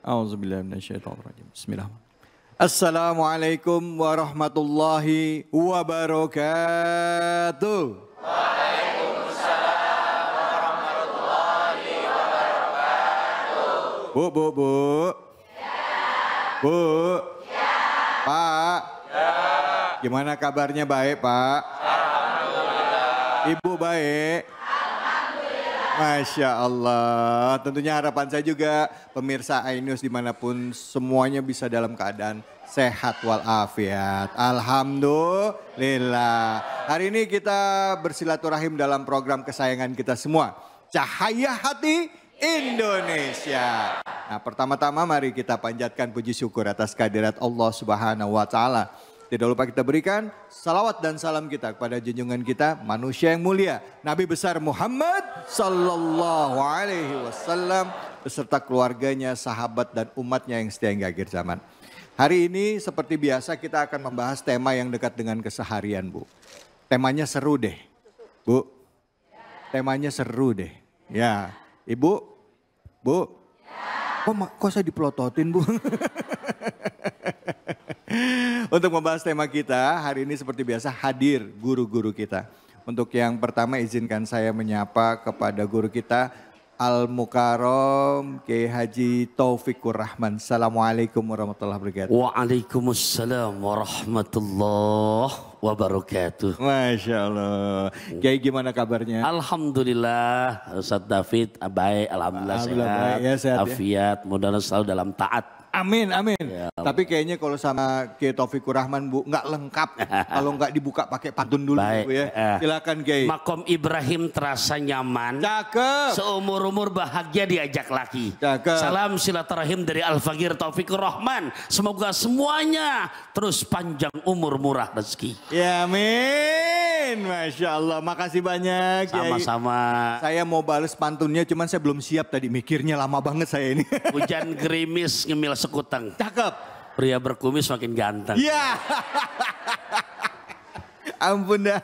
A'udzubillahi minasyaitonirrajim. Bismillahirrahmanirrahim. Assalamualaikum warahmatullahi wabarakatuh. Waalaikumsalam warahmatullahi wabarakatuh. Bu. Ya. Bu. Ya. Pak. Ya. Gimana kabarnya, baik Pak? Alhamdulillah. Ibu baik? Masya Allah, tentunya harapan saya juga pemirsa iNews dimanapun semuanya bisa dalam keadaan sehat walafiat. Alhamdulillah. Hari ini kita bersilaturahim dalam program kesayangan kita semua, Cahaya Hati Indonesia. Nah, pertama-tama mari kita panjatkan puji syukur atas kehadirat Allah Subhanahu wa Ta'ala. Tidak lupa kita berikan salawat dan salam kita kepada junjungan kita, manusia yang mulia, Nabi besar Muhammad sallallahu alaihi wasallam beserta keluarganya, sahabat dan umatnya yang setia hingga akhir zaman. Hari ini seperti biasa kita akan membahas tema yang dekat dengan keseharian, Bu. Temanya seru deh, Bu. Temanya seru deh. Ya, Ibu, Bu. Kok saya dipelototin, Bu? Untuk membahas tema kita hari ini seperti biasa hadir guru-guru kita. Untuk yang pertama izinkan saya menyapa kepada guru kita Al-Mukarram Kiai Haji Taufikur Rahman. Assalamualaikum warahmatullahi wabarakatuh. Waalaikumsalam warahmatullahi wabarakatuh. Masya Allah. Kiai gimana kabarnya? Alhamdulillah Ustaz David baik, alhamdulillah sehat, baik, ya, sehat afiat, mudah-mudahan selalu dalam taat. Amin, amin. Ya, tapi kayaknya kalau sama Kiai Taufikur Rahman, Bu, nggak lengkap kalau nggak dibuka pakai pantun dulu, baik, Bu, ya. Silakan Kiai. Makom Ibrahim terasa nyaman. Cakep. Seumur-umur bahagia diajak laki. Cakep. Salam silaturahim dari Al-Faqir Taufikur Rahman. Semoga semuanya terus panjang umur, murah rezeki. Ya, amin. Masya Allah, makasih banyak. Sama-sama. Saya mau bales pantunnya, cuman saya belum siap tadi. Mikirnya lama banget saya ini. Hujan gerimis ngemil sekutang. Cakep. Pria berkumis makin ganteng. Ya. Ampun dah.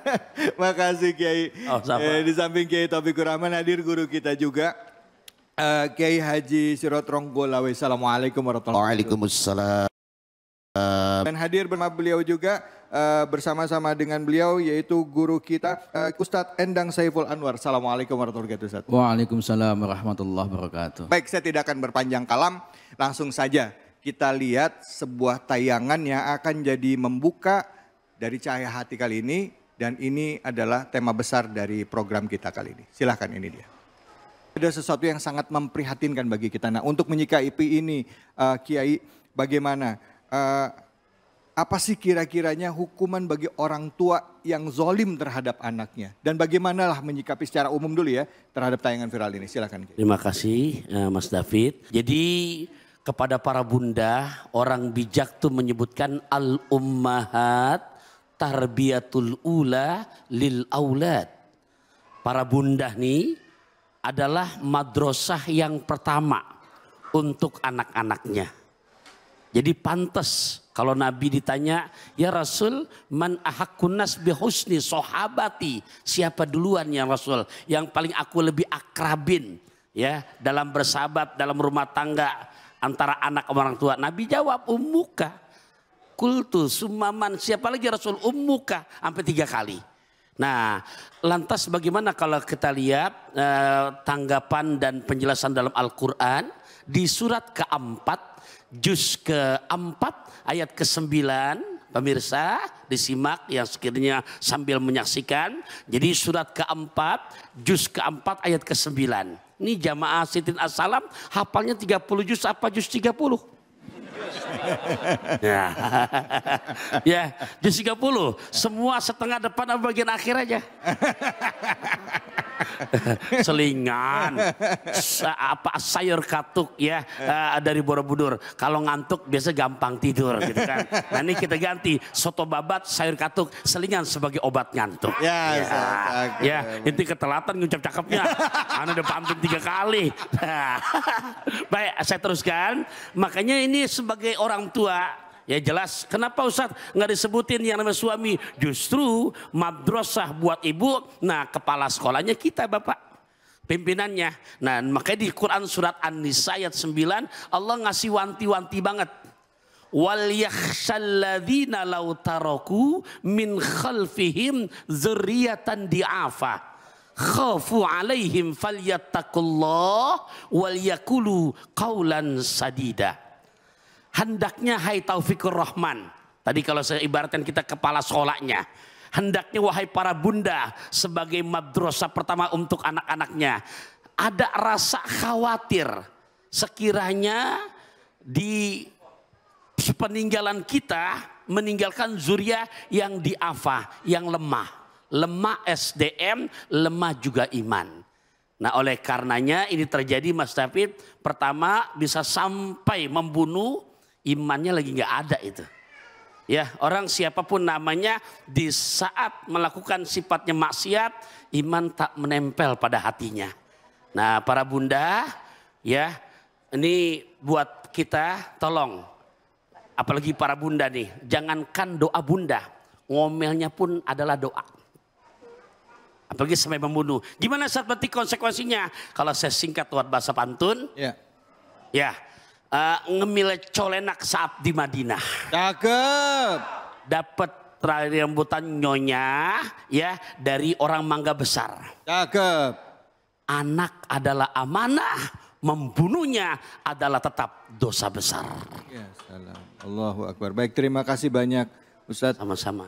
Makasih Kiai. Di samping Kiai Taufikur Rahman hadir guru kita juga. Kiai Haji Sirot Ronggolawe. Assalamualaikum warahmatullahi wabarakatuh. Waalaikumsalam. Dan hadir bersama beliau juga bersama-sama dengan beliau yaitu guru kita Ustadz Endang Saiful Anwar. Assalamualaikum warahmatullahi wabarakatuh. Waalaikumsalam warahmatullahi wabarakatuh. Baik, saya tidak akan berpanjang kalam, langsung saja kita lihat sebuah tayangan yang akan jadi membuka dari Cahaya Hati kali ini dan ini adalah tema besar dari program kita kali ini. Silahkan, ini dia. Ada sesuatu yang sangat memprihatinkan bagi kita. Nah, untuk menyikapi ini Kiai, bagaimana? Apa sih kira-kiranya hukuman bagi orang tua yang zolim terhadap anaknya? Dan bagaimanalah menyikapi secara umum dulu ya terhadap tayangan viral ini. Silakan. Terima kasih Mas David. Jadi kepada para bunda, orang bijak tuh menyebutkan al-ummahat tarbiyatul ula lil aulad. Para bunda nih adalah madrasah yang pertama untuk anak-anaknya. Jadi pantas kalau Nabi ditanya, ya Rasul, man ahaqqun nas bihusni sahabati, siapa duluan ya Rasul yang paling aku lebih akrabin ya dalam bersahabat dalam rumah tangga antara anak sama orang tua. Nabi jawab ummuka. Kultu summaman, siapa lagi Rasul? Ummuka, sampai 3 kali. Nah, lantas bagaimana kalau kita lihat tanggapan dan penjelasan dalam Al-Quran di surat keempat juz keempat ayat ke-9, pemirsa disimak yang sekiranya sambil menyaksikan. Jadi surat keempat juz keempat ayat ke-9. Ini jamaah Sitin As-Salam hafalnya 30 juz apa juz 30? Ya, juz 30. Semua setengah depan atau bagian akhir aja. Selingan, sayur katuk ya dari Borobudur. Kalau ngantuk biasa gampang tidur gitu kan. Nah ini kita ganti soto babat sayur katuk selingan sebagai obat ngantuk. Ya, inti ketelatan ngucap cakepnya. Anu udah pantun 3 kali. Baik, saya teruskan. Makanya ini sebagai orang tua. Ya jelas, kenapa Ustadz nggak disebutin yang namanya suami? Justru madrasah buat ibu, nah kepala sekolahnya kita Bapak. pimpinannya. Nah, makanya di Quran surat An-Nisa ayat 9 Allah ngasih wanti-wanti banget. Wal yakhshalladzina law taraku min khalfihim dzurriyyatan di'afa khafu alaihim falyattaqullah wal yaqulu qaulan sadida. Hendaknya hai Taufikur Rahman. Tadi kalau saya ibaratkan kita kepala sekolahnya. Hendaknya wahai para bunda sebagai madrasah pertama untuk anak-anaknya. Ada rasa khawatir sekiranya di peninggalan kita meninggalkan zuriat yang diafa, yang lemah. Lemah SDM, lemah juga iman. Nah oleh karenanya ini terjadi Mas David. Pertama bisa sampai membunuh, imannya lagi nggak ada itu. Ya, orang siapapun namanya di saat melakukan sifatnya maksiat, iman tak menempel pada hatinya. Nah, para bunda, ya, ini buat kita tolong, apalagi para bunda nih, jangankan doa bunda, ngomelnya pun adalah doa. Apalagi sampai membunuh. Gimana saat berarti konsekuensinya? Kalau saya singkat buat bahasa pantun, ya. Ngemil colenak saat di Madinah. Cakep. Dapat rambutan nyonya ya dari orang mangga besar. Cakep. Anak adalah amanah, membunuhnya adalah tetap dosa besar. Ya, salam. Allahu Akbar. Baik, terima kasih banyak Ustadz. Sama-sama.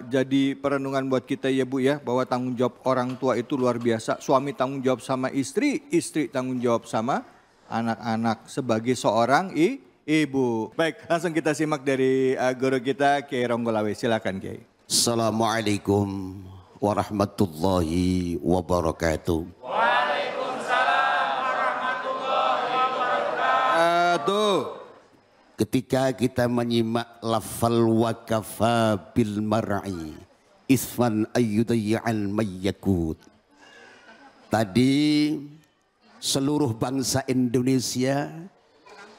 Jadi perenungan buat kita ya Bu ya, bahwa tanggung jawab orang tua itu luar biasa. Suami tanggung jawab sama istri, istri tanggung jawab sama anak-anak sebagai seorang ibu. Baik, langsung kita simak dari guru kita Kiai Ronggolawe. Silakan Kiai. Assalamualaikum warahmatullahi wabarakatuh. Waalaikumsalam warahmatullahi wabarakatuh. Ketika kita menyimak lafal wakafa bil mar'i isfan ayyudayya'al mayyakut. Tadi seluruh bangsa Indonesia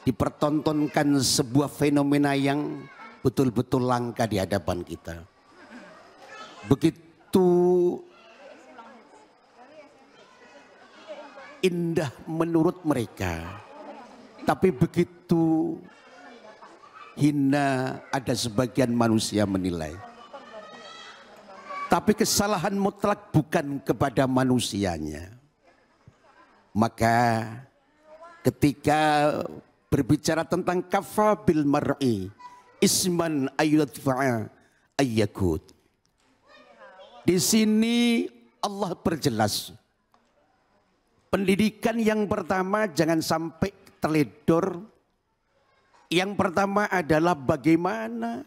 dipertontonkan sebuah fenomena yang betul-betul langka di hadapan kita. Begitu indah menurut mereka, tapi begitu hina ada sebagian manusia menilai. Tapi kesalahan mutlak bukan kepada manusianya. Maka ketika berbicara tentang kafa bil mar'i isman ayyadfa'a ayyakut. Di sini Allah perjelas pendidikan yang pertama jangan sampai terledor. Yang pertama adalah bagaimana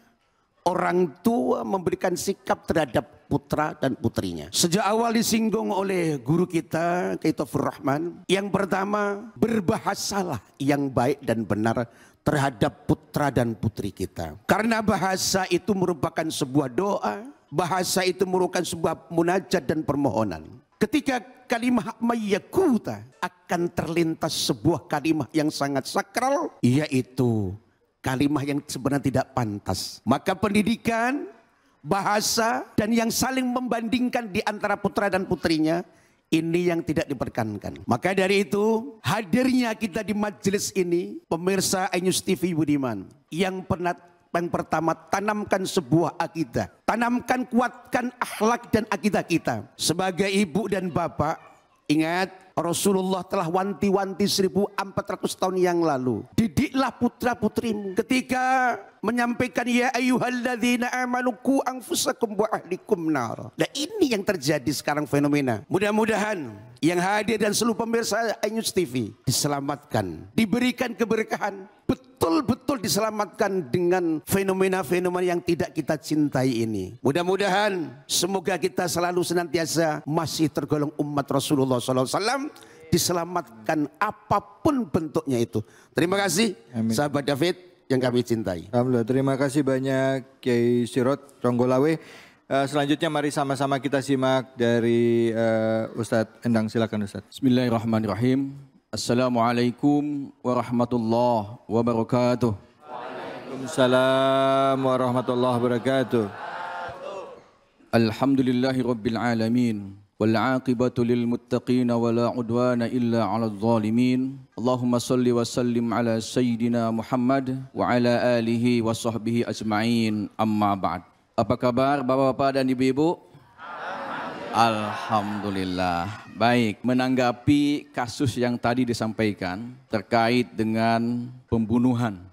orang tua memberikan sikap terhadap putra dan putrinya. Sejak awal disinggung oleh guru kita, Kiai Taufur Rahman. Yang pertama, berbahasalah yang baik dan benar terhadap putra dan putri kita. Karena bahasa itu merupakan sebuah doa. Bahasa itu merupakan sebuah munajat dan permohonan. Ketika kalimah mayyakuta akan terlintas sebuah kalimah yang sangat sakral. Yaitu kalimah yang sebenarnya tidak pantas. Maka pendidikan, bahasa, dan yang saling membandingkan di antara putra dan putrinya, ini yang tidak diperkenankan. Maka dari itu, hadirnya kita di majelis ini, pemirsa iNews TV Budiman, yang pertama tanamkan sebuah akidah. Tanamkan, kuatkan akhlak dan akidah kita. Sebagai ibu dan bapak, ingat, Rasulullah telah wanti-wanti 1400 tahun yang lalu. Didiklah putra putrimu. Ketika menyampaikan ya ayyuhalladzina amanu qu anfusakum wa ahlikum nar. Nah ini yang terjadi sekarang fenomena. Mudah-mudahan yang hadir dan seluruh pemirsa iNews TV diselamatkan. Diberikan keberkahan. Betul-betul diselamatkan dengan fenomena-fenomena yang tidak kita cintai ini. Mudah-mudahan semoga kita selalu senantiasa masih tergolong umat Rasulullah SAW. Diselamatkan apapun bentuknya itu. Terima kasih. Amin. Sahabat David yang kami cintai. Alhamdulillah, terima kasih banyak Kiai Sirot Ronggolawe. Selanjutnya mari sama-sama kita simak dari Ustadz Endang. Silakan Ustadz. Bismillahirrahmanirrahim. Assalamualaikum warahmatullahi wabarakatuh. Waalaikumsalam warahmatullahi wabarakatuh. Alhamdulillahi rabbil alamin. والعاقبة للمتقين ولا عدوان إلا على الظالمين اللهم صل وسلم على سيدنا محمد وعلى آله وصحبه أجمعين أما بعد. Apa kabar Bapak-bapak dan Ibu-ibu? Alhamdulillah. Baik, menanggapi kasus yang tadi disampaikan terkait dengan pembunuhan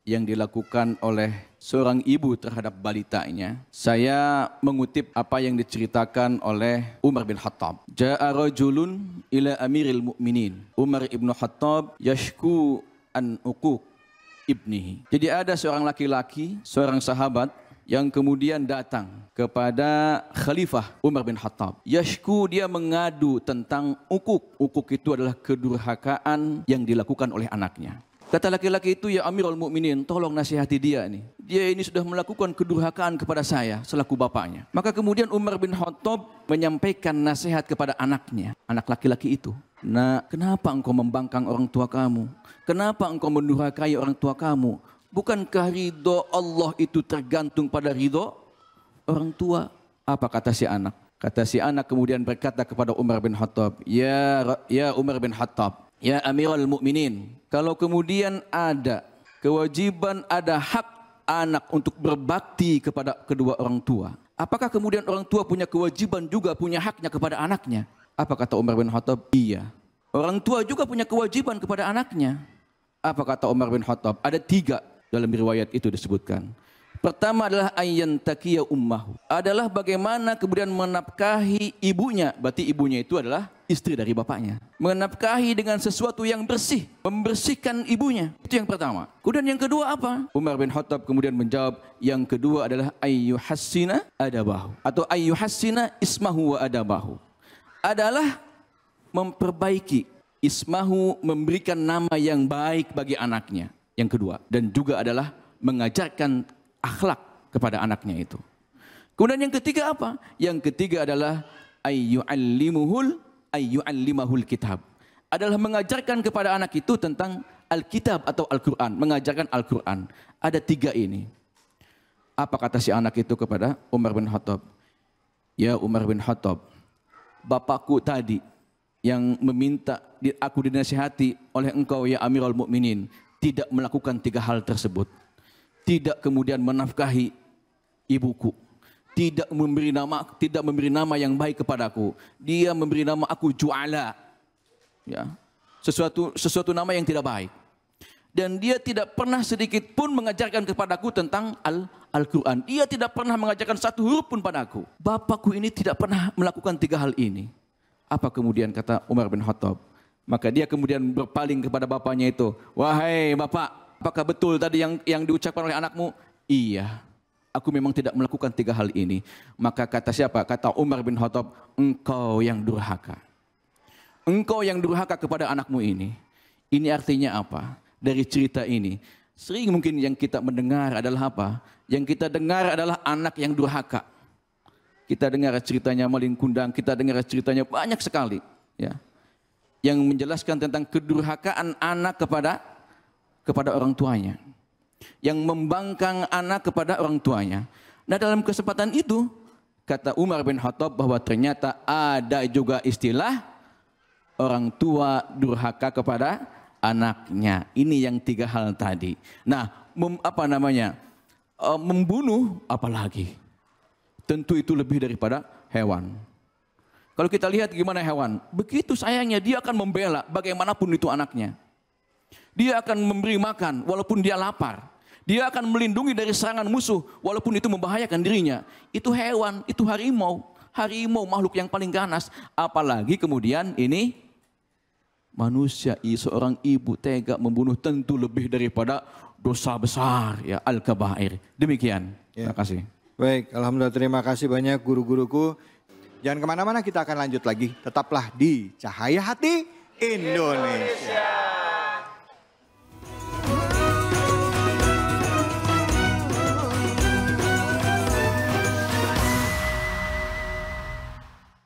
yang dilakukan oleh seorang ibu terhadap balitanya, saya mengutip apa yang diceritakan oleh Umar bin Khattab. Ja'a rajulun ila amiril mu'minin. Umar ibn Khattab yashku an uquq ibnihi. Jadi ada seorang laki-laki, seorang sahabat yang kemudian datang kepada Khalifah Umar bin Khattab. Yashku, dia mengadu tentang uquq. Uquq itu adalah kedurhakaan yang dilakukan oleh anaknya. Kata laki-laki itu, ya Amirul Mukminin, tolong nasihati dia nih. Dia ini sudah melakukan kedurhakaan kepada saya selaku bapaknya. Maka kemudian Umar bin Khattab menyampaikan nasihat kepada anaknya, anak laki-laki itu. Nah, kenapa engkau membangkang orang tua kamu? Kenapa engkau mendurhakai orang tua kamu? Bukankah ridho Allah itu tergantung pada ridho orang tua? Apa kata si anak? Kata si anak kemudian berkata kepada Umar bin Khattab, ya Umar bin Khattab, ya Amirul Mukminin, kalau kemudian ada kewajiban, ada hak anak untuk berbakti kepada kedua orang tua, apakah kemudian orang tua punya kewajiban juga, punya haknya kepada anaknya? Apa kata Umar bin Khattab? Iya. Orang tua juga punya kewajiban kepada anaknya. Apa kata Umar bin Khattab? Ada 3 dalam riwayat itu disebutkan. Pertama adalah ayyan taqiya ummahu, adalah bagaimana kemudian menafkahi ibunya, berarti ibunya itu adalah istri dari bapaknya. Menafkahi dengan sesuatu yang bersih, membersihkan ibunya, itu yang pertama. Kemudian yang kedua apa? Umar bin Khattab kemudian menjawab, yang kedua adalah ayyuhassina adabahu, atau ayyuhassina ismahu wa adabahu, adalah memperbaiki ismahu, memberikan nama yang baik bagi anaknya. Yang kedua, dan juga adalah mengajarkan akhlak kepada anaknya itu. Kemudian yang ketiga apa? Yang ketiga adalah ayyu'allimahul kitab. Adalah mengajarkan kepada anak itu tentang Alkitab atau Al-Quran. Mengajarkan Al-Quran. Ada 3 ini. Apa kata si anak itu kepada Umar bin Khattab? Ya Umar bin Khattab, bapakku tadi yang meminta aku dinasihati oleh engkau ya Amirul Mukminin, tidak melakukan 3 hal tersebut. Tidak kemudian menafkahi ibuku, tidak memberi nama yang baik kepadaku. Dia memberi nama aku ju'ala, ya, sesuatu nama yang tidak baik. Dan dia tidak pernah sedikit pun mengajarkan kepadaku tentang Al-Quran. Dia tidak pernah mengajarkan 1 huruf pun padaku. Bapakku ini tidak pernah melakukan 3 hal ini. Apa kemudian kata Umar bin Khattab? Maka dia kemudian berpaling kepada bapaknya itu. Wahai bapak, apakah betul tadi yang diucapkan oleh anakmu? Iya, aku memang tidak melakukan 3 hal ini. Maka kata siapa? Kata Umar bin Khattab, engkau yang durhaka. Engkau yang durhaka kepada anakmu ini. Ini artinya apa? Dari cerita ini, sering mungkin yang kita mendengar adalah apa? Yang kita dengar adalah anak yang durhaka. Kita dengar ceritanya maling kundang, kita dengar ceritanya banyak sekali. Ya, yang menjelaskan tentang kedurhakaan anak kepada orang tuanya, yang membangkang anak kepada orang tuanya. Nah, dalam kesempatan itu kata Umar bin Khattab bahwa ternyata ada juga istilah orang tua durhaka kepada anaknya. Ini yang 3 hal tadi. Nah, membunuh apalagi? Tentu itu lebih daripada hewan. Kalau kita lihat gimana hewan, begitu sayangnya dia akan membela bagaimanapun itu anaknya. Dia akan memberi makan walaupun dia lapar. Dia akan melindungi dari serangan musuh walaupun itu membahayakan dirinya. Itu hewan, itu harimau. Harimau makhluk yang paling ganas. Apalagi kemudian ini manusia, seorang ibu tega membunuh, tentu lebih daripada dosa besar, ya, al-kabair. Demikian. Ya. Terima kasih. Baik, alhamdulillah, terima kasih banyak guru-guruku. Jangan kemana-mana, kita akan lanjut lagi. Tetaplah di Cahaya Hati Indonesia.